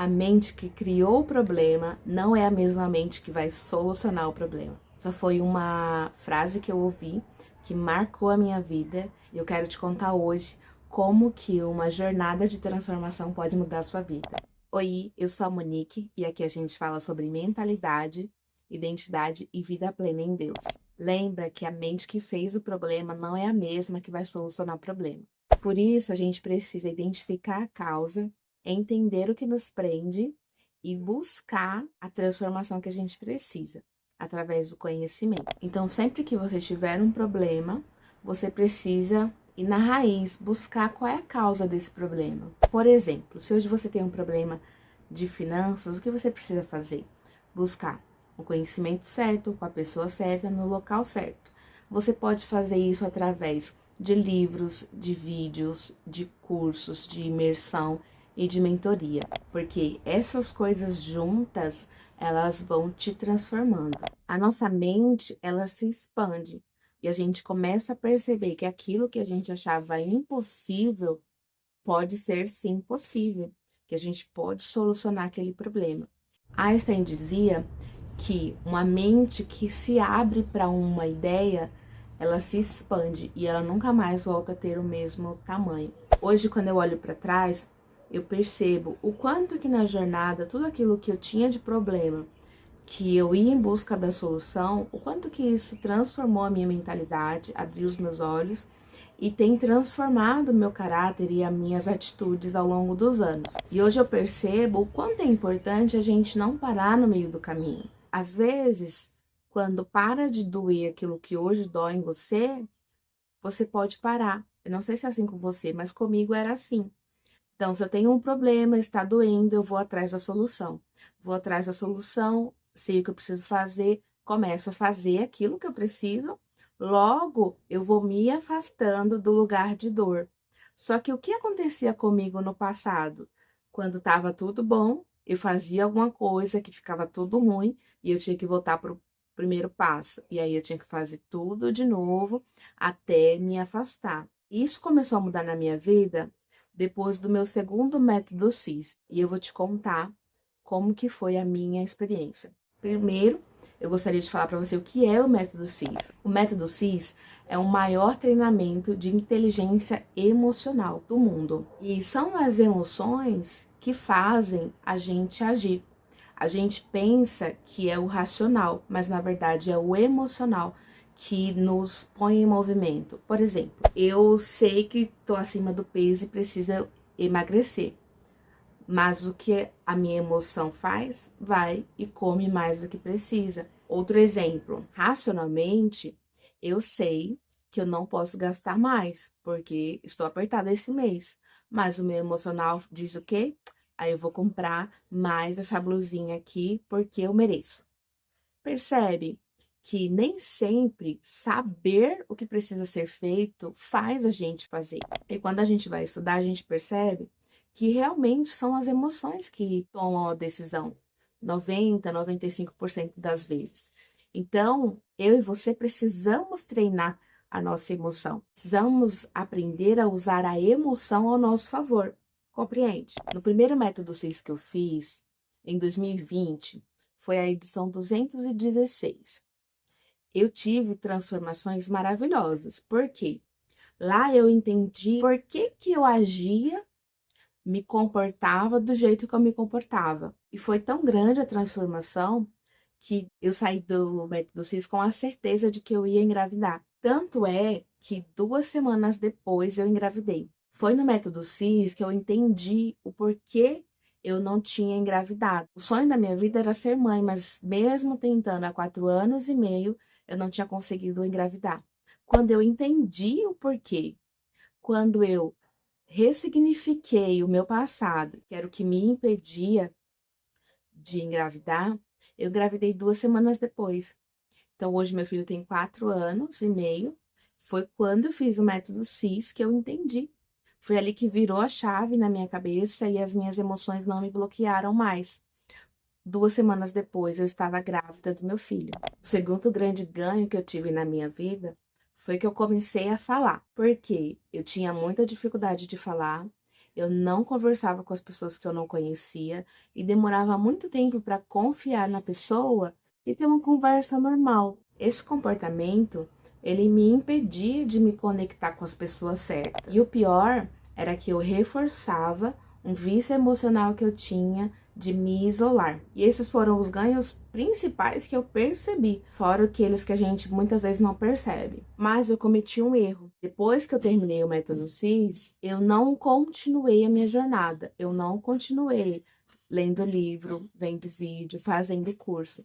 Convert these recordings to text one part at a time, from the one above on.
A mente que criou o problema não é a mesma mente que vai solucionar o problema. Essa foi uma frase que eu ouvi, que marcou a minha vida, e eu quero te contar hoje como que uma jornada de transformação pode mudar a sua vida. Oi, eu sou a Monique e aqui a gente fala sobre mentalidade, identidade e vida plena em Deus. Lembra que a mente que fez o problema não é a mesma que vai solucionar o problema. Por isso, a gente precisa identificar a causa, entender o que nos prende e buscar a transformação que a gente precisa, através do conhecimento. Então, sempre que você tiver um problema, você precisa ir na raiz, buscar qual é a causa desse problema. Por exemplo, se hoje você tem um problema de finanças, o que você precisa fazer? Buscar o conhecimento certo, com a pessoa certa, no local certo. Você pode fazer isso através de livros, de vídeos, de cursos, de imersão e de mentoria, porque essas coisas juntas, elas vão te transformando. A nossa mente, ela se expande e a gente começa a perceber que aquilo que a gente achava impossível pode ser sim possível, que a gente pode solucionar aquele problema. Einstein dizia que uma mente que se abre para uma ideia, ela se expande e ela nunca mais volta a ter o mesmo tamanho. Hoje, quando eu olho para trás, eu percebo o quanto que na jornada, tudo aquilo que eu tinha de problema, que eu ia em busca da solução, o quanto que isso transformou a minha mentalidade, abriu os meus olhos e tem transformado o meu caráter e as minhas atitudes ao longo dos anos. E hoje eu percebo o quanto é importante a gente não parar no meio do caminho. Às vezes, quando para de doer aquilo que hoje dói em você, você pode parar. Eu não sei se é assim com você, mas comigo era assim. Então, se eu tenho um problema, está doendo, eu vou atrás da solução. Vou atrás da solução, sei o que eu preciso fazer, começo a fazer aquilo que eu preciso, logo eu vou me afastando do lugar de dor. Só que o que acontecia comigo no passado? Quando estava tudo bom, eu fazia alguma coisa que ficava tudo ruim e eu tinha que voltar para o primeiro passo. E aí eu tinha que fazer tudo de novo até me afastar. Isso começou a mudar na minha vida depois do meu segundo método CIS, e eu vou te contar como que foi a minha experiência. Primeiro, eu gostaria de falar para você o que é o método CIS. O método CIS é o maior treinamento de inteligência emocional do mundo, e são as emoções que fazem a gente agir. A gente pensa que é o racional, mas na verdade é o emocional que nos põe em movimento. Por exemplo, eu sei que estou acima do peso e preciso emagrecer, mas o que a minha emoção faz? Vai e come mais do que precisa. Outro exemplo, racionalmente, eu sei que eu não posso gastar mais, porque estou apertada esse mês, mas o meu emocional diz o quê? Aí eu vou comprar mais essa blusinha aqui porque eu mereço. Percebe que nem sempre saber o que precisa ser feito faz a gente fazer. E quando a gente vai estudar, a gente percebe que realmente são as emoções que tomam a decisão, 95% das vezes. Então, eu e você precisamos treinar a nossa emoção. Precisamos aprender a usar a emoção ao nosso favor. Compreende? No primeiro método 6 que eu fiz, em 2020, foi a edição 216. Eu tive transformações maravilhosas. Por quê? Lá eu entendi por que que eu agia, me comportava do jeito que eu me comportava. E foi tão grande a transformação que eu saí do método CIS com a certeza de que eu ia engravidar. Tanto é que 2 semanas depois eu engravidei. Foi no método CIS que eu entendi o porquê eu não tinha engravidado. O sonho da minha vida era ser mãe, mas mesmo tentando há 4 anos e meio, eu não tinha conseguido engravidar. Quando eu entendi o porquê, quando eu ressignifiquei o meu passado, que era o que me impedia de engravidar, eu engravidei 2 semanas depois. Então, hoje meu filho tem 4 anos e meio. Foi quando eu fiz o método CIS que eu entendi. Foi ali que virou a chave na minha cabeça e as minhas emoções não me bloquearam mais. 2 semanas depois, eu estava grávida do meu filho. O segundo grande ganho que eu tive na minha vida foi que eu comecei a falar. Porque eu tinha muita dificuldade de falar, Eu não conversava com as pessoas que eu não conhecia e demorava muito tempo para confiar na pessoa e ter uma conversa normal. Esse comportamento, ele me impedia de me conectar com as pessoas certas. E o pior era que eu reforçava um vício emocional que eu tinha de me isolar. E esses foram os ganhos principais que eu percebi, fora aqueles que a gente muitas vezes não percebe. Mas eu cometi um erro. Depois que eu terminei o método CIS, eu não continuei a minha jornada. Eu não continuei lendo livro, vendo vídeo, fazendo curso.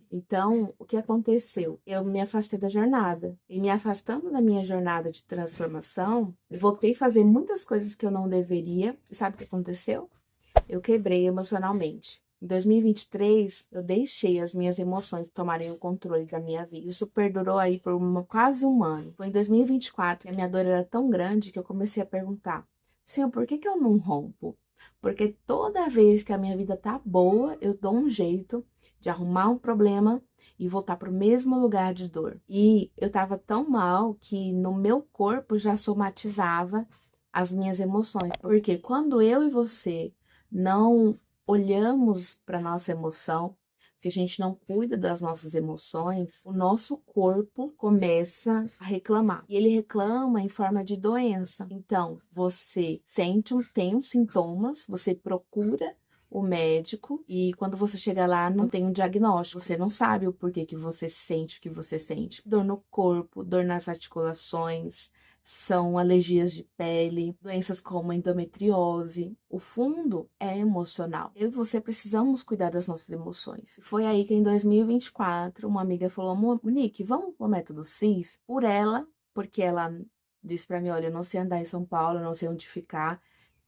Então, o que aconteceu? Eu me afastei da jornada. E me afastando da minha jornada de transformação, eu voltei a fazer muitas coisas que eu não deveria. E sabe o que aconteceu? Eu quebrei emocionalmente. Em 2023, eu deixei as minhas emoções tomarem o controle da minha vida. Isso perdurou aí por quase um ano. Foi em 2024 que a minha dor era tão grande que eu comecei a perguntar: Senhor, por que eu não rompo? Porque toda vez que a minha vida tá boa, eu dou um jeito de arrumar um problema e voltar para o mesmo lugar de dor. E eu tava tão mal que no meu corpo já somatizava as minhas emoções. Porque quando eu e você não olhamos para nossa emoção, que a gente não cuida das nossas emoções, o nosso corpo começa a reclamar. E ele reclama em forma de doença. Então, você tem os sintomas, você procura o médico e quando você chega lá não tem um diagnóstico, você não sabe o porquê que você sente o que você sente. Dor no corpo, dor nas articulações, são alergias de pele, doenças como endometriose. O fundo é emocional. Eu e você precisamos cuidar das nossas emoções. Foi aí que em 2024 uma amiga falou: Monique, vamos pro método CIS? Por ela, porque ela disse para mim: olha, eu não sei andar em São Paulo, eu não sei onde ficar.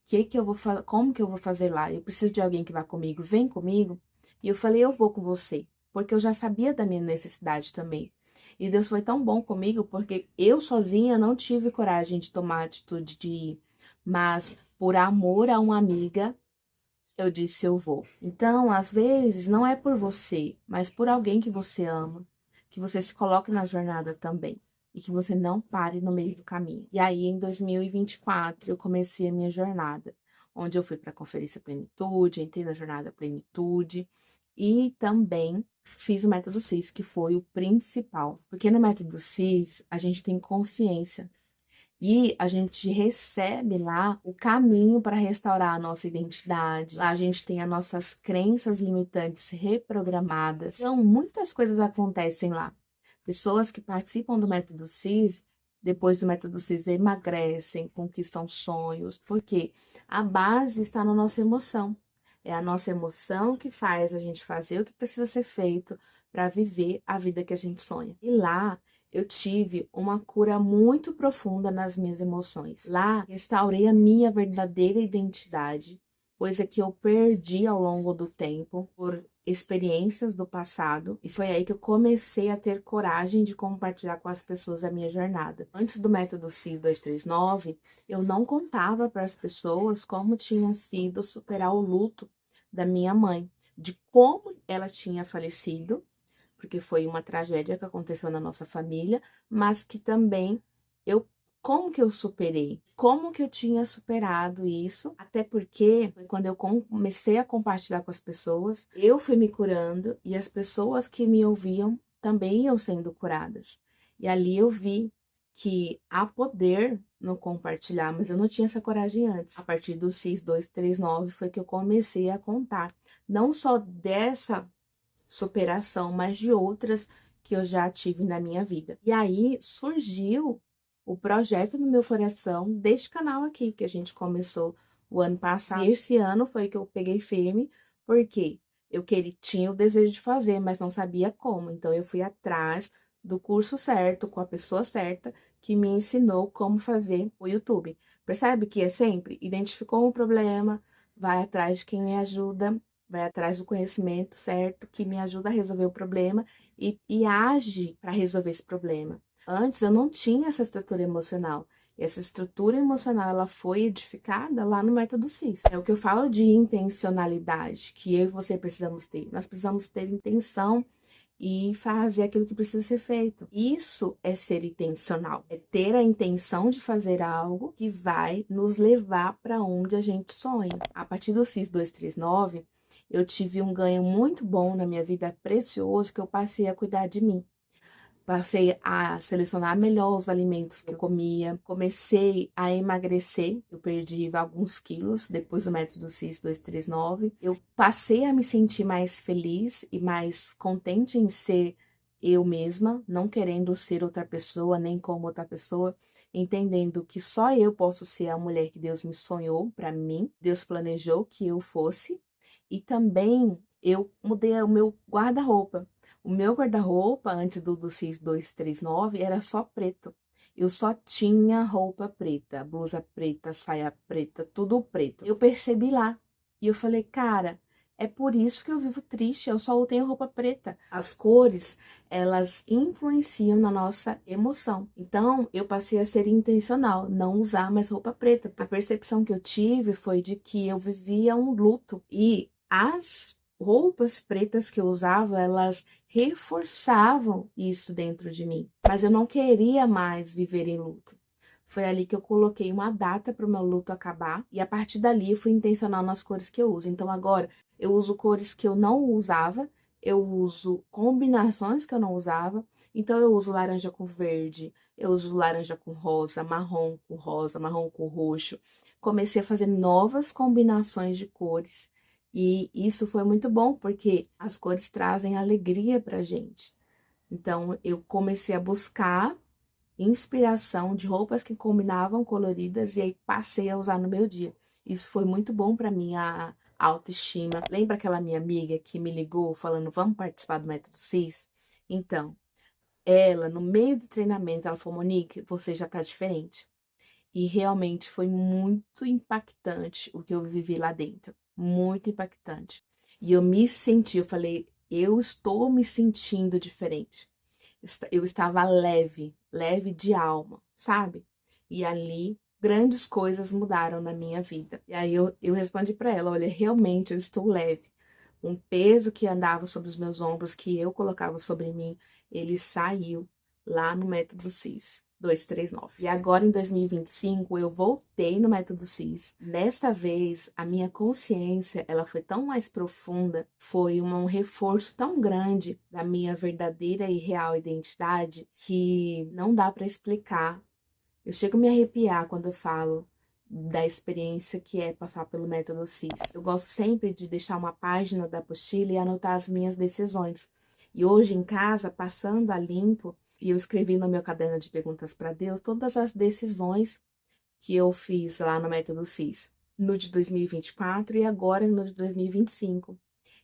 Que eu vou como que eu vou fazer lá? Eu preciso de alguém que vá comigo, vem comigo. E eu falei: eu vou com você, porque eu já sabia da minha necessidade também. E Deus foi tão bom comigo, porque eu sozinha não tive coragem de tomar a atitude de ir. Mas, por amor a uma amiga, eu disse: eu vou. Então, às vezes, não é por você, mas por alguém que você ama, que você se coloque na jornada também. E que você não pare no meio do caminho. E aí, em 2024, eu comecei a minha jornada, onde eu fui para a Conferência Plenitude, entrei na jornada Plenitude e também fiz o método CIS, que foi o principal. Porque no método CIS, a gente tem consciência e a gente recebe lá o caminho para restaurar a nossa identidade. Lá a gente tem as nossas crenças limitantes reprogramadas. Então, muitas coisas acontecem lá. Pessoas que participam do método CIS, depois do método CIS, emagrecem, conquistam sonhos, porque a base está na nossa emoção. É a nossa emoção que faz a gente fazer o que precisa ser feito para viver a vida que a gente sonha. E lá eu tive uma cura muito profunda nas minhas emoções. Lá restaurei a minha verdadeira identidade, coisa que eu perdi ao longo do tempo por experiências do passado. E foi aí que eu comecei a ter coragem de compartilhar com as pessoas a minha jornada. Antes do método CIS 239, eu não contava para as pessoas como tinha sido superar o luto da minha mãe, de como ela tinha falecido, porque foi uma tragédia que aconteceu na nossa família, mas que também como que eu superei? Como que eu tinha superado isso? Até porque foi quando eu comecei a compartilhar com as pessoas, eu fui me curando e as pessoas que me ouviam também iam sendo curadas. E ali eu vi que há poder no compartilhar, mas eu não tinha essa coragem antes. A partir do CIS 239 foi que eu comecei a contar, não só dessa superação, mas de outras que eu já tive na minha vida. E aí surgiu o projeto no meu coração deste canal aqui, que a gente começou o ano passado. E esse ano foi que eu peguei firme, porque tinha o desejo de fazer, mas não sabia como. Então eu fui atrás do curso certo, com a pessoa certa, que me ensinou como fazer o YouTube. Percebe que é sempre identificou um problema, vai atrás de quem me ajuda, vai atrás do conhecimento certo, que me ajuda a resolver o problema e age para resolver esse problema. Antes eu não tinha essa estrutura emocional. E essa estrutura emocional, ela foi edificada lá no método CIS. É o que eu falo de intencionalidade, que eu e você precisamos ter. Nós precisamos ter intenção e fazer aquilo que precisa ser feito. Isso é ser intencional, é ter a intenção de fazer algo que vai nos levar para onde a gente sonha. A partir do CIS 239, eu tive um ganho muito bom na minha vida, precioso, que eu passei a cuidar de mim. Passei a selecionar melhor os alimentos que eu comia. Comecei a emagrecer. Eu perdi alguns quilos depois do método CIS 239. Eu passei a me sentir mais feliz e mais contente em ser eu mesma, não querendo ser outra pessoa, nem como outra pessoa, entendendo que só eu posso ser a mulher que Deus me sonhou para mim, Deus planejou que eu fosse. E também eu mudei o meu guarda-roupa. O meu guarda-roupa, antes do CIS 239, era só preto. Eu só tinha roupa preta, blusa preta, saia preta, tudo preto. Eu percebi lá. E eu falei, cara, é por isso que eu vivo triste, eu só tenho roupa preta. As cores, elas influenciam na nossa emoção. Então, eu passei a ser intencional, não usar mais roupa preta. A percepção que eu tive foi de que eu vivia um luto. E as roupas pretas que eu usava, elas reforçavam isso dentro de mim. Mas eu não queria mais viver em luto. Foi ali que eu coloquei uma data para o meu luto acabar e a partir dali eu fui intencional nas cores que eu uso. Então agora eu uso cores que eu não usava, eu uso combinações que eu não usava. Então eu uso laranja com verde, eu uso laranja com rosa, marrom com roxo. Comecei a fazer novas combinações de cores. E isso foi muito bom, porque as cores trazem alegria pra gente. Então, eu comecei a buscar inspiração de roupas que combinavam coloridas e aí passei a usar no meu dia. Isso foi muito bom para minha autoestima. Lembra aquela minha amiga que me ligou falando, vamos participar do Método CIS? Então, ela, no meio do treinamento, ela falou, Monique, você já tá diferente. E realmente foi muito impactante o que eu vivi lá dentro. Muito impactante. E eu me senti, eu falei, eu estou me sentindo diferente. Eu estava leve, leve de alma, sabe? E ali grandes coisas mudaram na minha vida. E aí eu respondi para ela, olha, realmente eu estou leve. Um peso que andava sobre os meus ombros, que eu colocava sobre mim, ele saiu lá no método CIS 239. E agora em 2025 eu voltei no método CIS. Desta vez a minha consciência, ela foi tão mais profunda, foi um reforço tão grande da minha verdadeira e real identidade que não dá para explicar. Eu chego a me arrepiar quando eu falo da experiência que é passar pelo método CIS. Eu gosto sempre de deixar uma página da apostila e anotar as minhas decisões. E hoje em casa, passando a limpo, e eu escrevi no meu caderno de perguntas para Deus todas as decisões que eu fiz lá no método CIS, no de 2024 e agora no de 2025.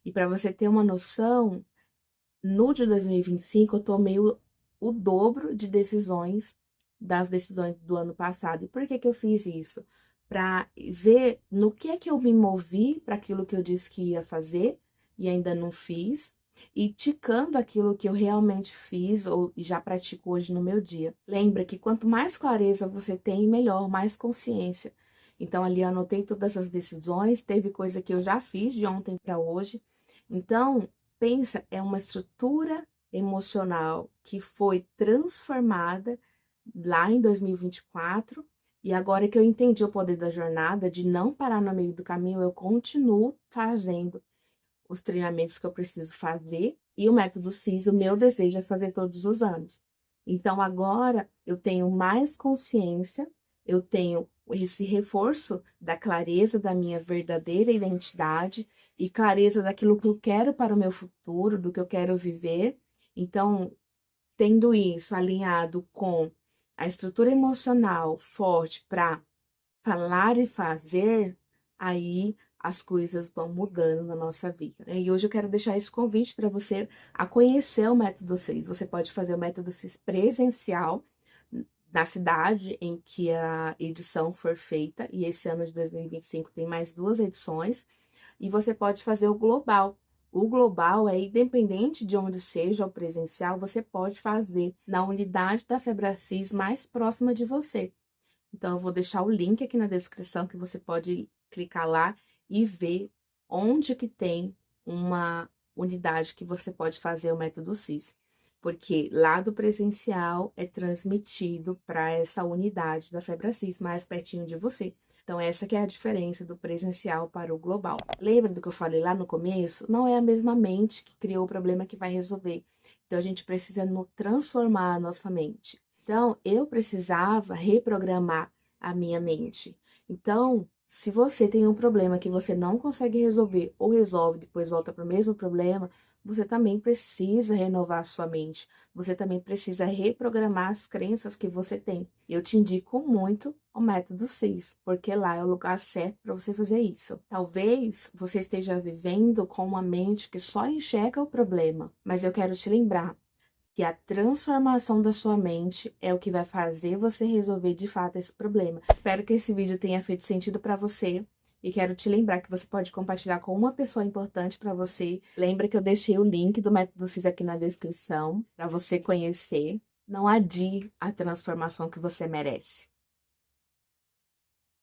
E para você ter uma noção, no de 2025 eu tomei o dobro de decisões das decisões do ano passado. E por que que eu fiz isso? Para ver no que é que eu me movi para aquilo que eu disse que ia fazer e ainda não fiz, e ticando aquilo que eu realmente fiz ou já pratico hoje no meu dia. Lembra que quanto mais clareza você tem, melhor, mais consciência. Então ali eu anotei todas as decisões, teve coisa que eu já fiz de ontem para hoje. Então, pensa, é uma estrutura emocional que foi transformada lá em 2024, e agora que eu entendi o poder da jornada, de não parar no meio do caminho, eu continuo fazendo os treinamentos que eu preciso fazer, e o método CIS, o meu desejo é fazer todos os anos. Então agora eu tenho mais consciência, eu tenho esse reforço da clareza da minha verdadeira identidade e clareza daquilo que eu quero para o meu futuro, do que eu quero viver. Então, tendo isso alinhado com a estrutura emocional forte para falar e fazer, aí as coisas vão mudando na nossa vida, né? E hoje eu quero deixar esse convite para você a conhecer o Método CIS. Você pode fazer o Método CIS presencial na cidade em que a edição for feita, e esse ano de 2025 tem mais 2 edições, e você pode fazer o global. O global é independente de onde seja o presencial, você pode fazer na unidade da Febracis mais próxima de você. Então, eu vou deixar o link aqui na descrição que você pode clicar lá e ver onde que tem uma unidade que você pode fazer o método CIS. Porque lá do presencial é transmitido para essa unidade da FebraCIS mais pertinho de você. Então, essa que é a diferença do presencial para o global. Lembra do que eu falei lá no começo? Não é a mesma mente que criou o problema que vai resolver. Então, a gente precisa transformar a nossa mente. Então, eu precisava reprogramar a minha mente. Então, se você tem um problema que você não consegue resolver ou resolve, depois volta para o mesmo problema, você também precisa renovar a sua mente. Você também precisa reprogramar as crenças que você tem. Eu te indico muito o método 6, porque lá é o lugar certo para você fazer isso. Talvez você esteja vivendo com uma mente que só enxerga o problema, mas eu quero te lembrar que a transformação da sua mente é o que vai fazer você resolver de fato esse problema. Espero que esse vídeo tenha feito sentido para você. E quero te lembrar que você pode compartilhar com uma pessoa importante para você. Lembra que eu deixei o link do Método CIS aqui na descrição para você conhecer. Não adie a transformação que você merece.